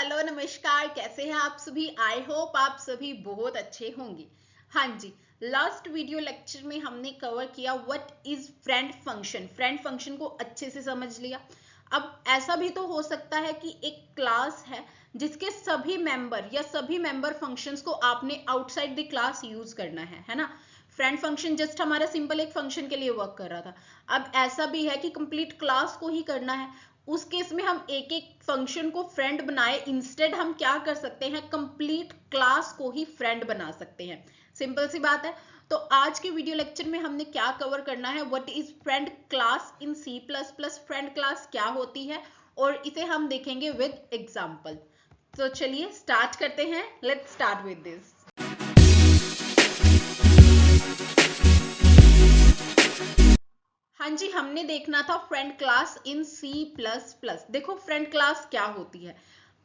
Hello नमस्कार, कैसे हैं आप सभी। आई होप आप सभी बहुत अच्छे होंगे। हाँ जी, लास्ट वीडियो लेक्चर में हमने कवर किया what is friend function. Friend function को अच्छे से समझ लिया। अब ऐसा भी तो हो सकता है कि एक क्लास है जिसके सभी मेंबर या सभी मेंबर फंक्शंस को आपने आउटसाइड द क्लास यूज करना है ना। फ्रेंड फंक्शन जस्ट हमारा सिंपल एक फंक्शन के लिए वर्क कर रहा था। अब ऐसा भी है कि कंप्लीट क्लास को ही करना है। उस केस में हम एक एक फंक्शन को फ्रेंड बनाए, इंस्टेड हम क्या कर सकते हैं, कंप्लीट क्लास को ही फ्रेंड बना सकते हैं। सिंपल सी बात है। तो आज के वीडियो लेक्चर में हमने क्या कवर करना है, what is friend class in C plus plus. Friend class क्या होती है और इसे हम देखेंगे विद एग्जाम्पल। तो चलिए स्टार्ट करते हैं। Let's start with this. हाँ जी, हमने देखना था friend class in C plus plus. देखो फ्रेंड क्लास क्या होती है।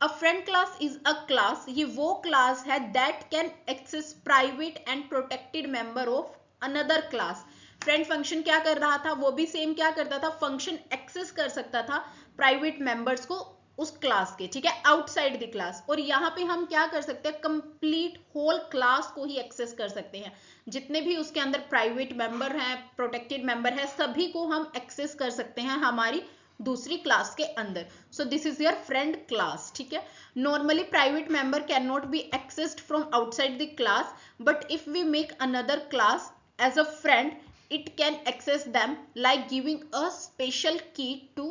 A friend class is a class, ये वो क्लास है that can access private and protected member of another class. Friend function क्या कर रहा था, वो भी सेम क्या करता था, फंक्शन एक्सेस कर सकता था प्राइवेट मेंबर्स को उस क्लास के, ठीक है, आउटसाइड द क्लास। और यहाँ पे हम क्या कर सकते हैं, कंप्लीट होल क्लास को ही एक्सेस कर सकते हैं। जितने भी उसके अंदर प्राइवेट मेंबर हैं, प्रोटेक्टेड मेंबर है, सभी को हम एक्सेस कर सकते हैं हमारी दूसरी क्लास के अंदर। So this is your friend class, ठीक है। Normally private member can not be accessed from outside the class, but if we make another class as a friend, it can access them like giving a special key to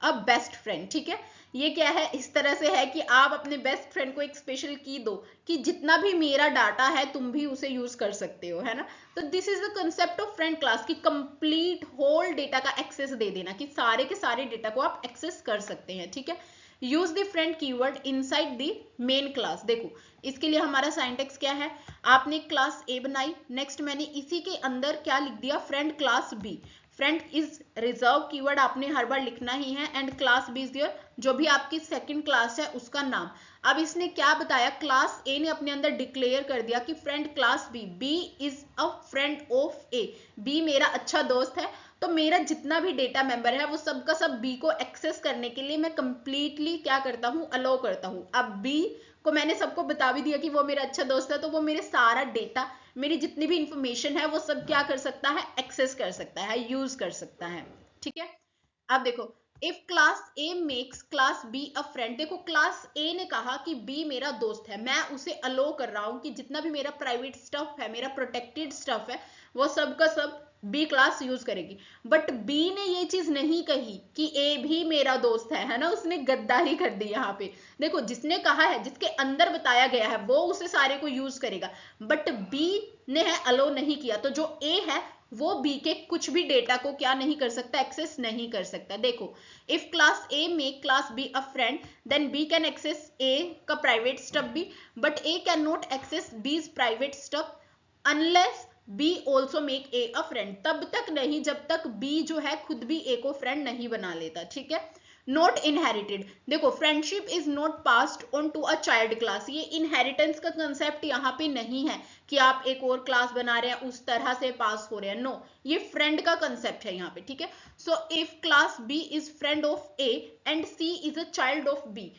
a best friend, ठीक है। ये क्या है, इस तरह से है कि आप अपने बेस्ट फ्रेंड को एक स्पेशल की दो कि जितना भी मेरा डाटा है तुम भी उसे यूज कर सकते हो, है ना। तो this is the concept of friend class की कंप्लीट होल डेटा का एक्सेस दे देना, कि सारे के सारे डेटा को आप एक्सेस कर सकते हैं, ठीक है। Use the friend keyword inside the main class. देखो इसके लिए हमारा सिंटैक्स क्या है, आपने क्लास ए बनाई, नेक्स्ट मैंने इसी के अंदर क्या लिख दिया, friend class B. Friend is reserve keyword आपने हर बार लिखना ही है, and class B is your जो भी आपकी सेकंड क्लास है उसका नाम। अब इसने क्या बताया, क्लास ए ने अपने अंदर डिक्लेयर कर दिया कि friend class B, B is a friend of A, B मेरा अच्छा दोस्त है। तो मेरा जितना भी डेटा मेंबर है वो सब का सब बी को एक्सेस करने के लिए मैं कंप्लीटली क्या करता हूँ, अलाउ करता हूँ। अब बी को मैंने सबको बता भी दिया कि वो मेरा अच्छा दोस्त है, तो वो मेरे सारा डेटा, मेरी जितनी भी इंफॉर्मेशन है वो सब क्या कर सकता है, एक्सेस कर सकता है, यूज कर सकता है, ठीक है। अब देखो if class A makes class B a friend, देखो क्लास ए ने कहा कि बी मेरा दोस्त है, मैं उसे अलो कर रहा हूं कि जितना भी मेरा प्राइवेट स्टफ है, मेरा प्रोटेक्टेड स्टफ है, वो सब का सब बी क्लास यूज करेगी। बट बी ने ये चीज नहीं कही कि ए भी मेरा दोस्त है ना, उसने गद्दारी कर दी यहाँ पे। देखो जिसने कहा है, जिसके अंदर बताया गया है वो उसे सारे को यूज करेगा, बट बी ने है अलो नहीं किया, तो जो ए है वो बी के कुछ भी डेटा को क्या नहीं कर सकता, एक्सेस नहीं कर सकता। देखो if class A make class B a friend, then B can access A का प्राइवेट स्टफ भी, but A can not access B's private stuff unless B also make A a friend. तब तक नहीं जब तक बी जो है खुद भी ए को फ्रेंड नहीं बना लेता, ठीक है। नॉट इनहेरिटेड, देखो friendship is not passed on to a child class, ये इनहेरिटेंस का कंसेप्ट यहाँ पे नहीं है कि आप एक और क्लास बना रहे हैं उस तरह से पास हो रहे हैं, नो, ये फ्रेंड का कंसेप्ट है यहाँ पे, ठीक है। So if class B is friend of A and C is a child of B,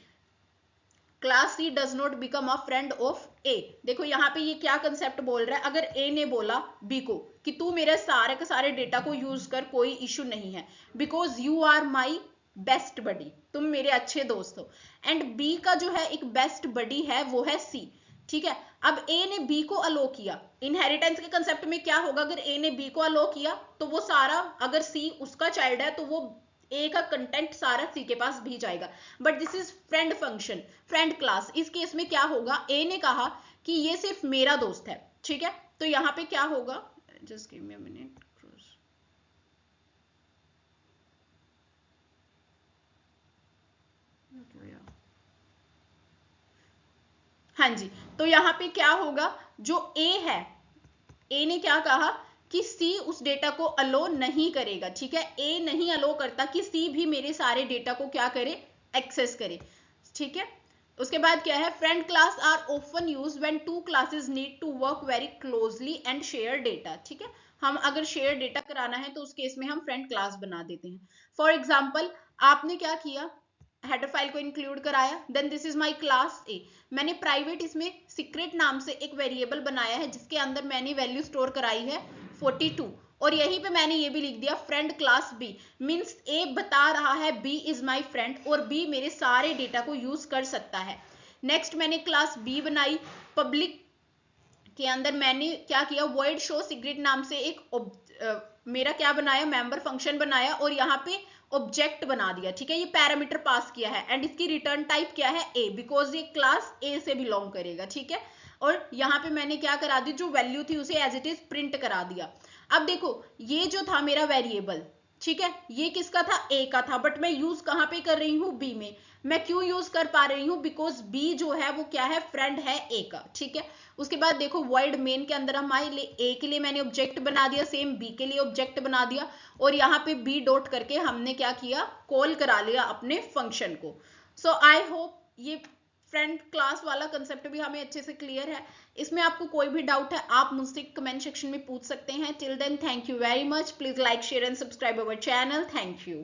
class C does not become a friend of A. देखो यहाँ पे ये क्या कंसेप्ट बोल रहा है, अगर ए ने बोला बी को कि तू मेरे सारे के सारे डेटा को यूज कर, कोई इश्यू नहीं है, because you are my best buddy, तुम मेरे अच्छे दोस्त हो, एंड बी का जो है एक बेस्ट बडी है वो है सी, ठीक है। अब ए ने बी को अलो किया, इनहेरिटेंस के कंसेप्ट में क्या होगा, अगर ए ने बी को अलो किया तो वो सारा, अगर सी उसका चाइल्ड है तो वो ए का कंटेंट सारा सी के पास भी जाएगा। But this is friend function, friend class, इस केस में क्या होगा, ए ने कहा कि ये सिर्फ मेरा दोस्त है, ठीक है। तो यहाँ पे क्या होगा, just give me a minute, हाँ जी, तो यहाँ पे क्या होगा, जो ए है, ए ने क्या कहा कि सी उस डेटा को अलो नहीं करेगा, ठीक है। ए नहीं अलो करता कि सी भी मेरे सारे डेटा को क्या करे, एक्सेस करे, ठीक है। उसके बाद क्या है, friend class are often use when two classes need to work very closely and share data, ठीक है। हम अगर शेयर डेटा कराना है तो उस केस में हम फ्रेंड क्लास बना देते हैं। फॉर एग्जाम्पल आपने क्या किया, हेडर फाइल को इंक्लूड कराया। Then this is my class A, मैंने प्राइवेट इसमें सीक्रेट नाम से एक वेरिएबल बनाया है जिसके अंदर मैंने वैल्यू स्टोर कराई है 42, और यहीं पे मैंने ये भी लिख दिया फ्रेंड क्लास बी, मींस ए बता रहा है बी इज माय फ्रेंड और बी मेरे सारे डेटा को यूज कर सकता है। नेक्स्ट मैंने क्लास बी बनाई, पब्लिक के अंदर मैंने क्या किया, void show secret नाम से एक मेरा क्या बनाया, मेंबर फंक्शन बनाया और यहाँ पे ऑब्जेक्ट बना दिया, ठीक है, ये पैरामीटर पास किया है एंड इसकी रिटर्न टाइप क्या है ए, बिकॉज ये क्लास ए से बिलोंग करेगा, ठीक है। और यहाँ पे मैंने क्या करा दी, जो वैल्यू थी उसे एज इट इज प्रिंट करा दिया। अब देखो ये जो था मेरा वेरिएबल, ठीक है, ये किसका था, ए का था, बट मैं यूज कहाँ पे कर रही हूँ, बी में। मैं क्यों यूज कर पा रही हूँ, बिकॉज बी जो है वो क्या है, फ्रेंड है ए का, ठीक है। उसके बाद देखो void मेन के अंदर हमारे लिए ए के लिए मैंने ऑब्जेक्ट बना दिया, सेम बी के लिए ऑब्जेक्ट बना दिया और यहाँ पे बी डॉट करके हमने क्या किया, कॉल करा लिया अपने फंक्शन को। सो आई होप ये फ्रेंड क्लास वाला कंसेप्ट भी हमें अच्छे से क्लियर है। इसमें आपको कोई भी डाउट है आप मुझसे कमेंट सेक्शन में पूछ सकते हैं। Till then thank you very much, please like share and subscribe our channel, thank you.